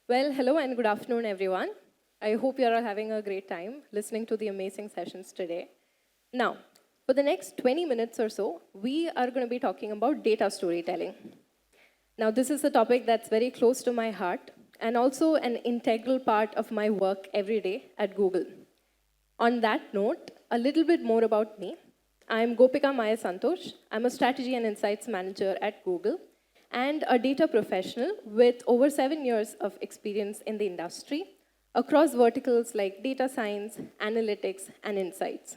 Well, hello and good afternoon, everyone. I hope you're all having a great time listening to the amazing sessions today. Now, for the next 20 minutes or so, we are going to be talking about data storytelling. Now, this is a topic that's very close to my heart and also an integral part of my work every day at Google. On that note, a little bit more about me. I'm Gopika Santhosh. I'm a strategy and insights manager at Google and a data professional with over 7 years of experience in the industry across verticals like data science, analytics, and insights.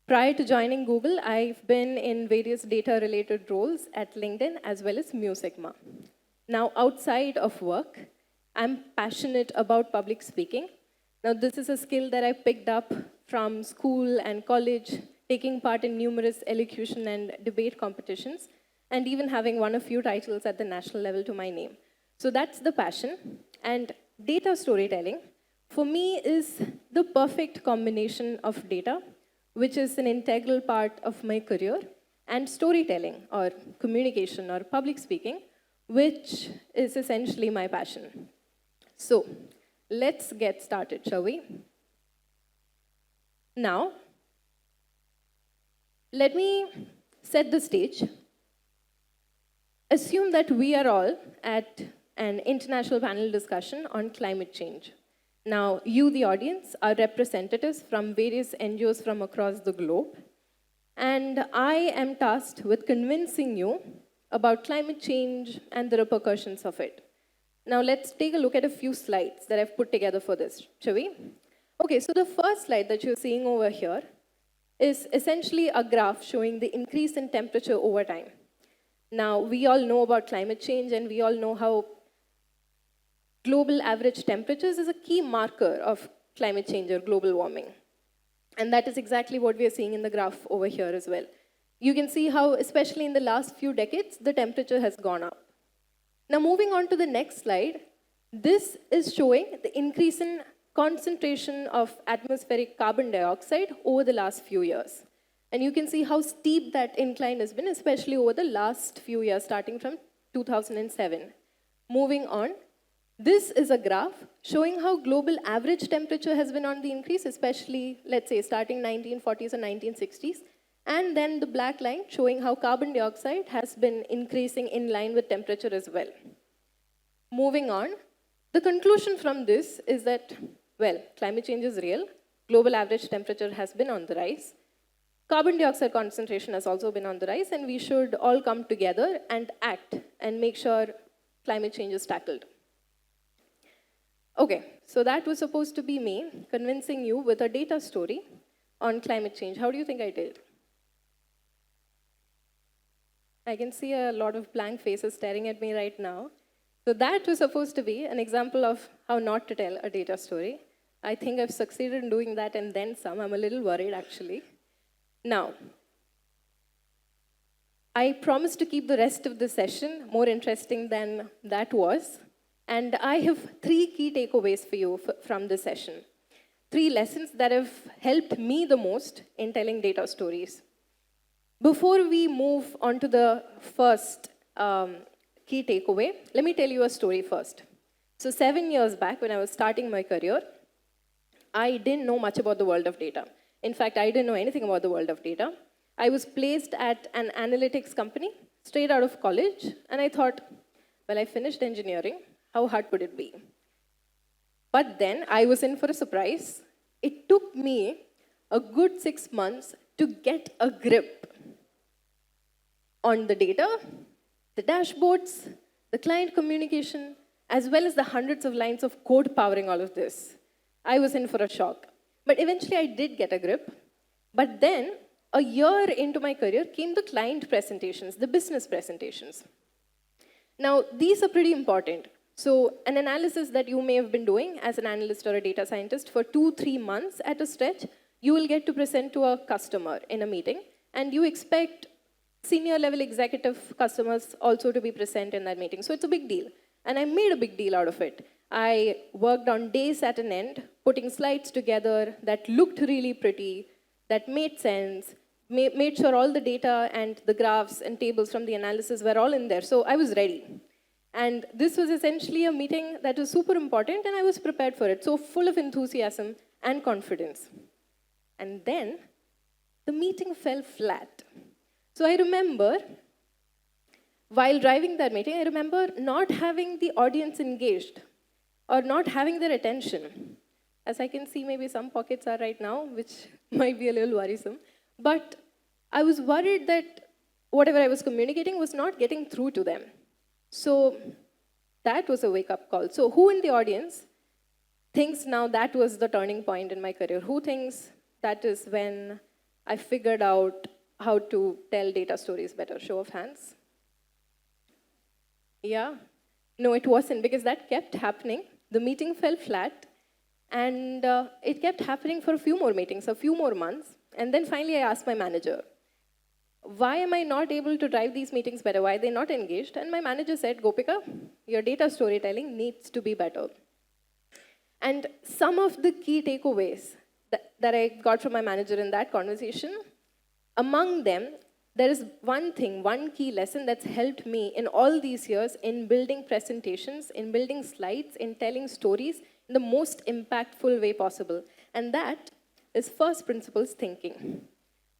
Prior to joining Google, I've been in various data-related roles at LinkedIn as well as MuSigma. Now, outside of work, I'm passionate about public speaking. Now, this is a skill that I picked up from school and college, taking part in numerous elocution and debate competitions, and even having won a few titles at the national level to my name. So that's the passion. And data storytelling, for me, is the perfect combination of data, which is an integral part of my career, and storytelling, or communication, or public speaking, which is essentially my passion. So let's get started, shall we? Now, let me set the stage. Assume that we are all at an international panel discussion on climate change. Now, you, the audience, are representatives from various NGOs from across the globe, and I am tasked with convincing you about climate change and the repercussions of it. Now, let's take a look at a few slides that I've put together for this, shall we? Okay, so the first slide that you're seeing over here is essentially a graph showing the increase in temperature over time. Now, we all know about climate change, and we all know how global average temperatures is a key marker of climate change or global warming. And that is exactly what we are seeing in the graph over here as well. You can see how, especially in the last few decades, the temperature has gone up. Now, moving on to the next slide, this is showing the increase in concentration of atmospheric carbon dioxide over the last few years. And you can see how steep that incline has been, especially over the last few years, starting from 2007. Moving on, this is a graph showing how global average temperature has been on the increase, especially, let's say, starting 1940s and 1960s. And then the black line showing how carbon dioxide has been increasing in line with temperature as well. Moving on, the conclusion from this is that, well, climate change is real. Global average temperature has been on the rise. Carbon dioxide concentration has also been on the rise, and we should all come together and act and make sure climate change is tackled. Okay, so that was supposed to be me convincing you with a data story on climate change. How do you think I did? I can see a lot of blank faces staring at me right now. So that was supposed to be an example of how not to tell a data story. I think I've succeeded in doing that and then some. I'm a little worried, actually. Now, I promised to keep the rest of the session more interesting than that was. And I have 3 key takeaways for you from this session. 3 lessons that have helped me the most in telling data stories. Before we move on to the first key takeaway, let me tell you a story first. So 7 years back, when I was starting my career, I didn't know much about the world of data. In fact, I didn't know anything about the world of data. I was placed at an analytics company straight out of college, and I thought, well, I finished engineering. How hard could it be? But then I was in for a surprise. It took me a good 6 months to get a grip on the data, the dashboards, the client communication, as well as the hundreds of lines of code powering all of this. I was in for a shock. But eventually I did get a grip. But then, a year into my career, came the client presentations, the business presentations. Now, these are pretty important. So, an analysis that you may have been doing as an analyst or a data scientist for 2-3 months at a stretch, you will get to present to a customer in a meeting, and you expect senior level executive customers also to be present in that meeting. So it's a big deal. And I made a big deal out of it. I worked on days at an end, putting slides together that looked really pretty, that made sense, made sure all the data and the graphs and tables from the analysis were all in there. So I was ready. And this was essentially a meeting that was super important, and I was prepared for it, so full of enthusiasm and confidence. And then the meeting fell flat. So I remember, while driving that meeting, I remember not having the audience engaged or not having their attention. As I can see, maybe some pockets are right now, which might be a little worrisome. But I was worried that whatever I was communicating was not getting through to them. So that was a wake-up call. So who in the audience thinks now that was the turning point in my career? Who thinks that is when I figured out how to tell data stories better? Show of hands. Yeah? No, it wasn't, because that kept happening. The meeting fell flat, and it kept happening for a few more meetings, a few more months. And then finally I asked my manager, why am I not able to drive these meetings better? Why are they not engaged? And my manager said, Gopika, your data storytelling needs to be better. And some of the key takeaways that I got from my manager in that conversation, among them, there is one thing, one key lesson that's helped me in all these years in building presentations, in building slides, in telling stories in the most impactful way possible. And that is first principles thinking.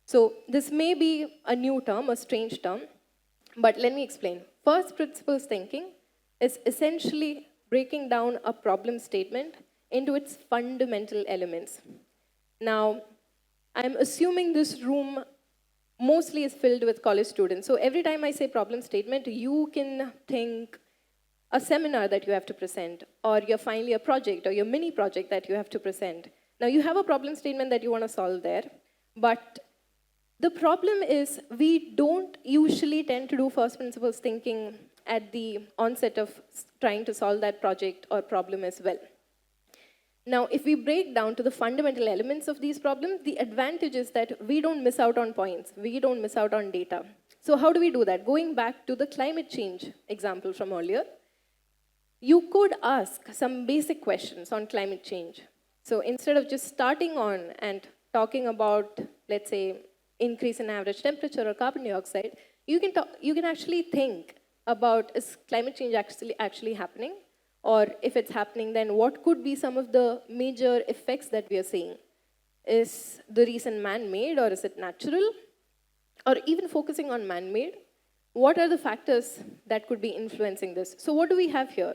So this may be a new term, a strange term, but let me explain. First principles thinking is essentially breaking down a problem statement into its fundamental elements. Now, I'm assuming this room mostly is filled with college students. So every time I say problem statement, you can think a seminar that you have to present, or you're finally a project, or your mini project that you have to present. Now, you have a problem statement that you want to solve there, but the problem is we don't usually tend to do first principles thinking at the onset of trying to solve that project or problem as well. Now, if we break down to the fundamental elements of these problems, the advantage is that we don't miss out on points, we don't miss out on data. So how do we do that? Going back to the climate change example from earlier, you could ask some basic questions on climate change. So instead of just starting on and talking about, let's say, increase in average temperature or carbon dioxide, you can actually think about, is climate change actually happening? Or if it's happening, then what could be some of the major effects that we are seeing? Is the reason man-made, or is it natural? Or even focusing on man-made, what are the factors that could be influencing this? So what do we have here?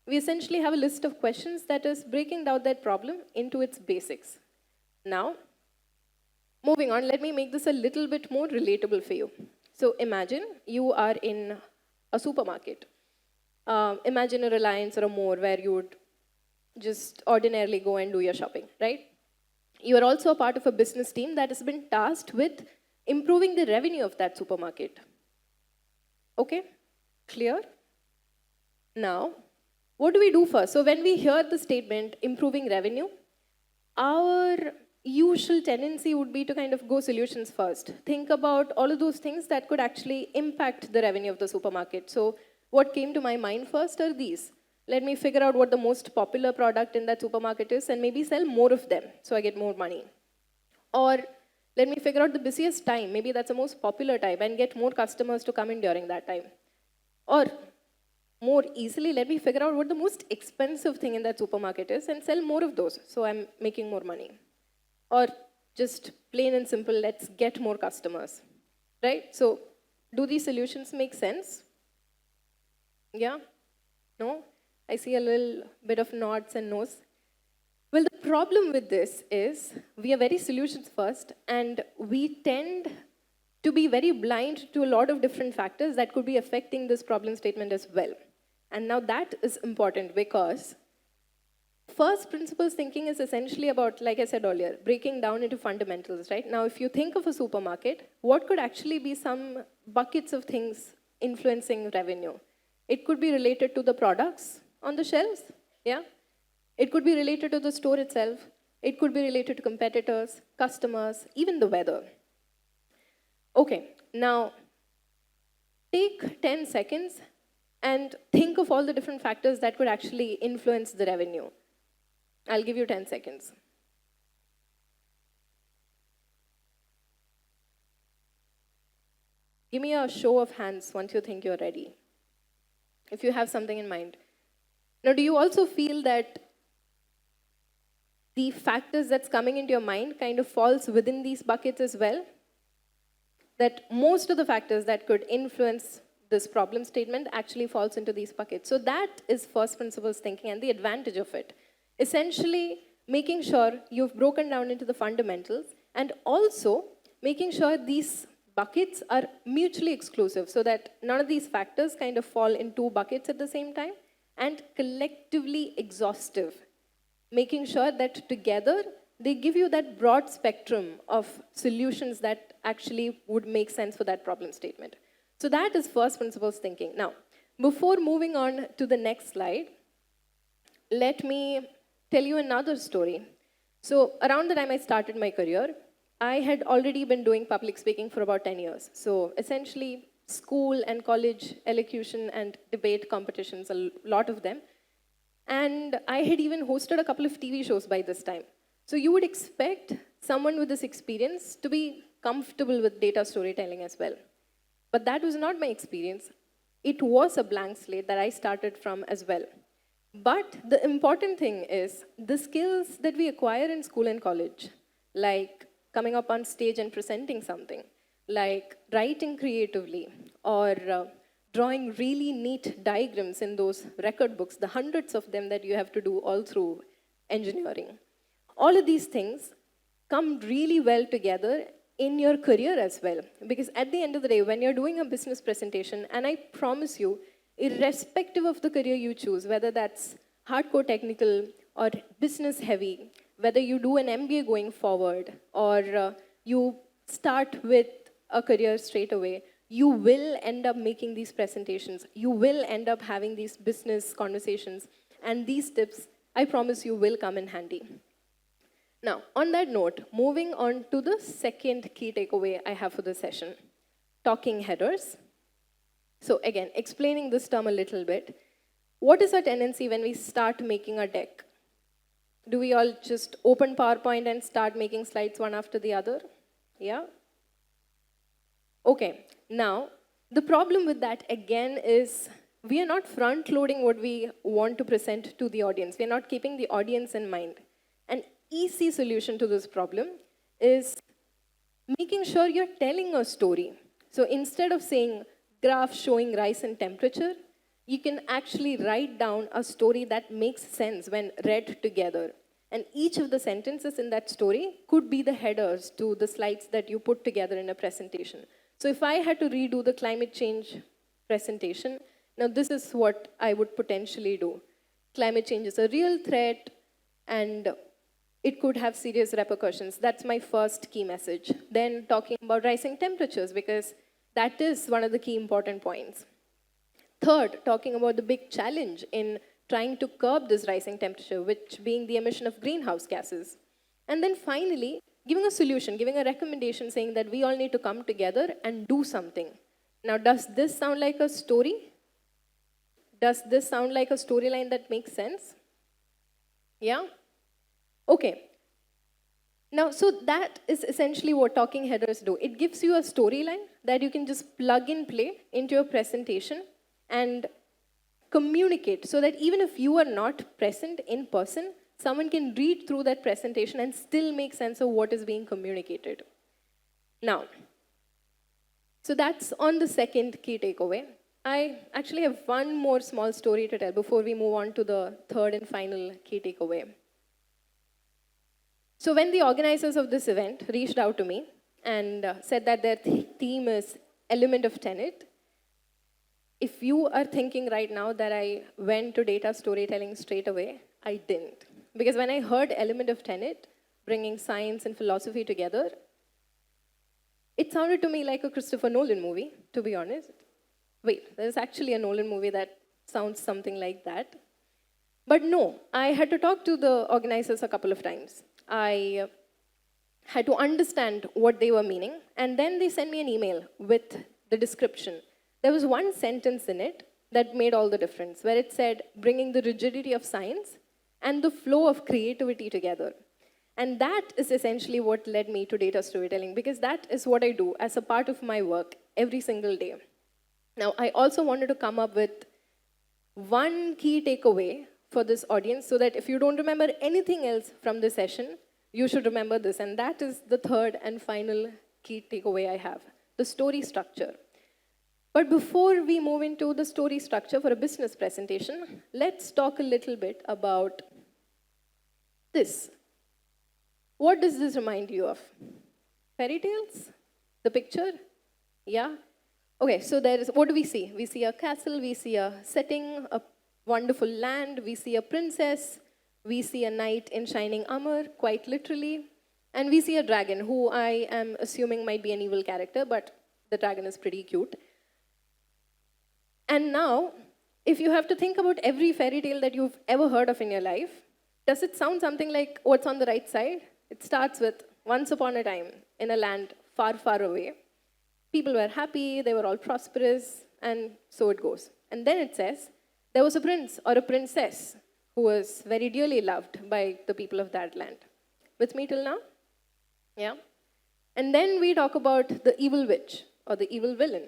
We essentially have a list of questions that is breaking down that problem into its basics. Now, moving on, let me make this a little bit more relatable for you. So imagine you are in a supermarket. Imagine a Reliance or a More where you would just ordinarily go and do your shopping, right? You are also a part of a business team that has been tasked with improving the revenue of that supermarket. Okay? Clear? Now, what do we do first? So when we hear the statement, improving revenue, our usual tendency would be to kind of go solutions first. Think about all of those things that could actually impact the revenue of the supermarket. So what came to my mind first are these. Let me figure out what the most popular product in that supermarket is and maybe sell more of them so I get more money. Or let me figure out the busiest time. Maybe that's the most popular time and get more customers to come in during that time. Or more easily, let me figure out what the most expensive thing in that supermarket is and sell more of those so I'm making more money. Or just plain and simple, let's get more customers, right? So do these solutions make sense? Yeah? No? I see a little bit of nods and no's. Well, the problem with this is we are very solutions first, and we tend to be very blind to a lot of different factors that could be affecting this problem statement as well. And now that is important because first principles thinking is essentially about, like I said earlier, breaking down into fundamentals, right? Now, if you think of a supermarket, what could actually be some buckets of things influencing revenue? It could be related to the products on the shelves, yeah? It could be related to the store itself. It could be related to competitors, customers, even the weather. Okay, now take 10 seconds and think of all the different factors that could actually influence the revenue. I'll give you 10 seconds. Give me a show of hands once you think you're ready. if you have something in mind. Now, do you also feel that the factors that's coming into your mind kind of falls within these buckets as well? That most of the factors that could influence this problem statement actually falls into these buckets. So that is first principles thinking and the advantage of it. Essentially, making sure you've broken down into the fundamentals and also making sure these buckets are mutually exclusive so that none of these factors kind of fall in two buckets at the same time, and collectively exhaustive, making sure that together they give you that broad spectrum of solutions that actually would make sense for that problem statement. So that is first principles thinking. Now, before moving on to the next slide, let me tell you another story. So around the time I started my career, I had already been doing public speaking for about 10 years. So essentially, school and college elocution and debate competitions, a lot of them. And I had even hosted a couple of TV shows by this time. So you would expect someone with this experience to be comfortable with data storytelling as well. But that was not my experience. It was a blank slate that I started from as well. But the important thing is the skills that we acquire in school and college, like coming up on stage and presenting something, like writing creatively, or drawing really neat diagrams in those record books, the hundreds of them that you have to do all through engineering. All of these things come really well together in your career as well. Because at the end of the day, when you're doing a business presentation, and I promise you, irrespective of the career you choose, whether that's hardcore technical or business heavy, whether you do an MBA going forward or you start with a career straight away, you will end up making these presentations. You will end up having these business conversations. And these tips, I promise you, will come in handy. Now, on that note, moving on to the second key takeaway I have for this session, talking headers. So again, explaining this term a little bit, what is our tendency when we start making a deck? Do we all just open PowerPoint and start making slides one after the other? Yeah? Okay, now, the problem with that again is we are not front-loading what we want to present to the audience. We are not keeping the audience in mind. An easy solution to this problem is making sure you're telling a story. So instead of saying graph showing rise in temperature, you can actually write down a story that makes sense when read together. And each of the sentences in that story could be the headers to the slides that you put together in a presentation. So if I had to redo the climate change presentation, now this is what I would potentially do. Climate change is a real threat and it could have serious repercussions. That's my first key message. Then talking about rising temperatures, because that is one of the key important points. Third, talking about the big challenge in trying to curb this rising temperature, which being the emission of greenhouse gases. And then finally, giving a solution, giving a recommendation saying that we all need to come together and do something. Now, does this sound like a story? Does this sound like a storyline that makes sense? Yeah? Okay. Now, so that is essentially what talking headers do. It gives you a storyline that you can just plug and play into your presentation and communicate so that even if you are not present in person, someone can read through that presentation and still make sense of what is being communicated. Now, so that's on the second key takeaway. I actually have one more small story to tell before we move on to the third and final key takeaway. So when the organizers of this event reached out to me and said that their theme is element of tenet, if you are thinking right now that I went to data storytelling straight away, I didn't. Because when I heard element of tenet, bringing science and philosophy together, it sounded to me like a Christopher Nolan movie, to be honest. Wait, there's actually a Nolan movie that sounds something like that. But no, I had to talk to the organizers a couple of times. I had to understand what they were meaning, and then they sent me an email with the description. There was one sentence in it that made all the difference, where it said, bringing the rigidity of science and the flow of creativity together. And that is essentially what led me to data storytelling, because that is what I do as a part of my work every single day. Now, I also wanted to come up with one key takeaway for this audience so that if you don't remember anything else from this session, you should remember this. And that is the third and final key takeaway I have, the story structure. But before we move into the story structure for a business presentation, let's talk a little bit about this. What does this remind you of? Fairy tales? The picture? Yeah? Okay, so what do we see? We see a castle, we see a setting, a wonderful land, we see a princess, we see a knight in shining armor, quite literally, and we see a dragon, who I am assuming might be an evil character, but the dragon is pretty cute. And now, if you have to think about every fairy tale that you've ever heard of in your life, does it sound something like what's on the right side? It starts with, once upon a time, in a land far, far away, people were happy, they were all prosperous, and so it goes. And then it says, there was a prince or a princess who was very dearly loved by the people of that land. With me till now? Yeah? And then we talk about the evil witch or the evil villain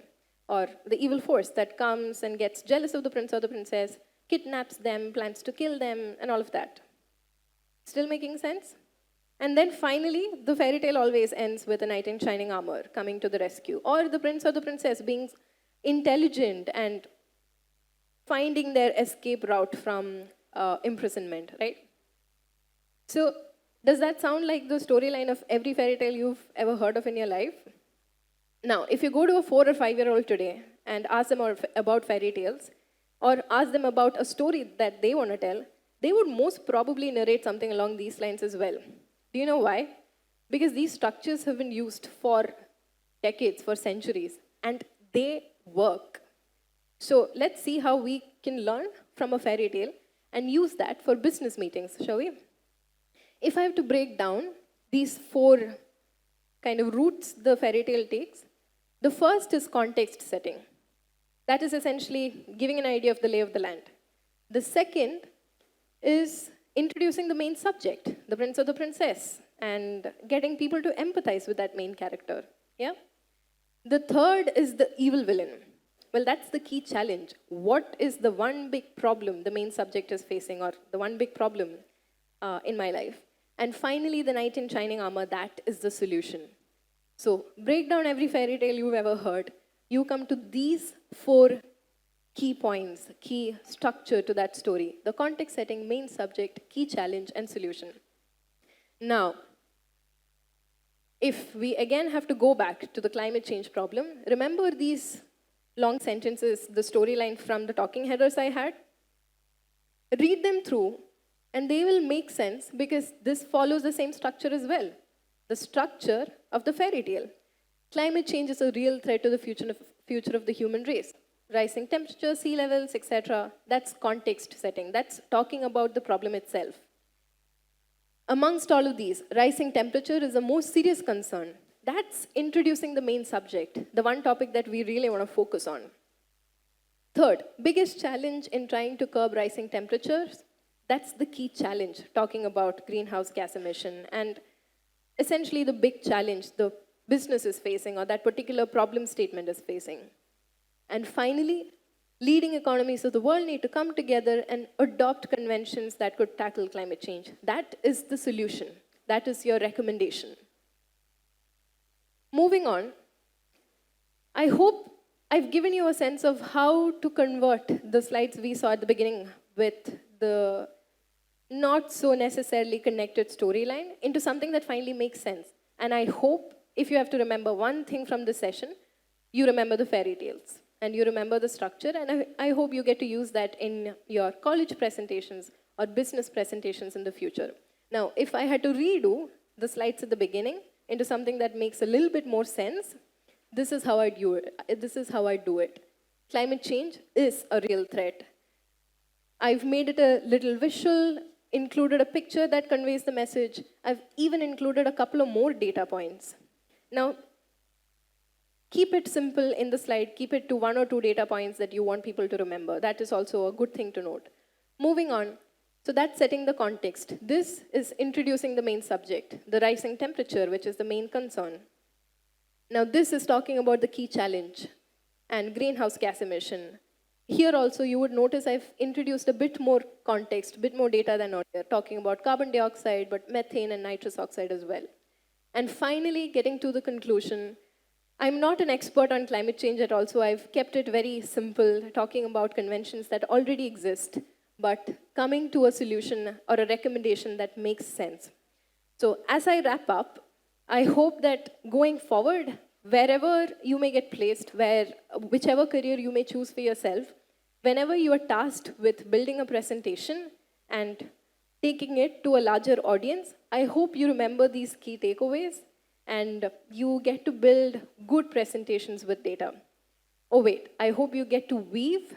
or the evil force that comes and gets jealous of the prince or the princess, kidnaps them, plans to kill them, and all of that. Still making sense? And then finally, the fairy tale always ends with a knight in shining armor coming to the rescue, or the prince or the princess being intelligent and finding their escape route from imprisonment, right? So, does that sound like the storyline of every fairy tale you've ever heard of in your life? Now, if you go to a 4 or 5-year-old today and ask them about fairy tales, or ask them about a story that they want to tell, they would most probably narrate something along these lines as well. Do you know why? Because these structures have been used for decades, for centuries, and they work. So let's see how we can learn from a fairy tale and use that for business meetings, shall we? If I have to break down these 4 kind of routes the fairy tale takes, the first is context setting. That is essentially giving an idea of the lay of the land. The second is introducing the main subject, the prince or the princess, and getting people to empathize with that main character. Yeah? The third is the evil villain. Well, that's the key challenge. What is the one big problem the main subject is facing, or the one big problem in my life? And finally, the knight in shining armor, that is the solution. So break down every fairy tale you've ever heard. You come to these 4 key points, key structure to that story: the context setting, main subject, key challenge, and solution. Now, if we again have to go back to the climate change problem, remember these long sentences, the storyline from the talking headers I had? Read them through, and they will make sense because this follows the same structure as well. The structure of the fairy tale. Climate change is a real threat to the future of the human race. Rising temperature, sea levels, etc. That's context setting. That's talking about the problem itself. Amongst all of these, rising temperature is the most serious concern. That's introducing the main subject, the one topic that we really want to focus on. Third, biggest challenge in trying to curb rising temperatures, that's the key challenge, talking about greenhouse gas emission and essentially the big challenge the business is facing or that particular problem statement is facing. And finally, leading economies of the world need to come together and adopt conventions that could tackle climate change. That is the solution. That is your recommendation. Moving on, I hope I've given you a sense of how to convert the slides we saw at the beginning with the not so necessarily connected storyline into something that finally makes sense. And I hope if you have to remember one thing from this session, you remember the fairy tales and you remember the structure, and I hope you get to use that in your college presentations or business presentations in the future. Now, if I had to redo the slides at the beginning into something that makes a little bit more sense, this is how I do it. Climate change is a real threat. I've made it a little visual, included a picture that conveys the message. I've even included a couple of more data points. Now, keep it simple in the slide. Keep it to 1 or 2 data points that you want people to remember. That is also a good thing to note. Moving on. So that's setting the context. This is introducing the main subject, the rising temperature, which is the main concern. Now, this is talking about the key challenge and greenhouse gas emission. here also you would notice I've introduced a bit more context, a bit more data than earlier, talking about carbon dioxide, but methane and nitrous oxide as well. And finally, getting to the conclusion, I'm not an expert on climate change at all, so I've kept it very simple, talking about conventions that already exist, but coming to a solution or a recommendation that makes sense. So as I wrap up, I hope that going forward, wherever you may get placed, whichever career you may choose for yourself, whenever you are tasked with building a presentation and taking it to a larger audience, I hope you remember these key takeaways and you get to build good presentations with data. Oh wait, I hope you get to weave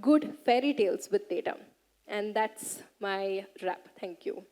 good fairy tales with data. And that's my wrap. Thank you.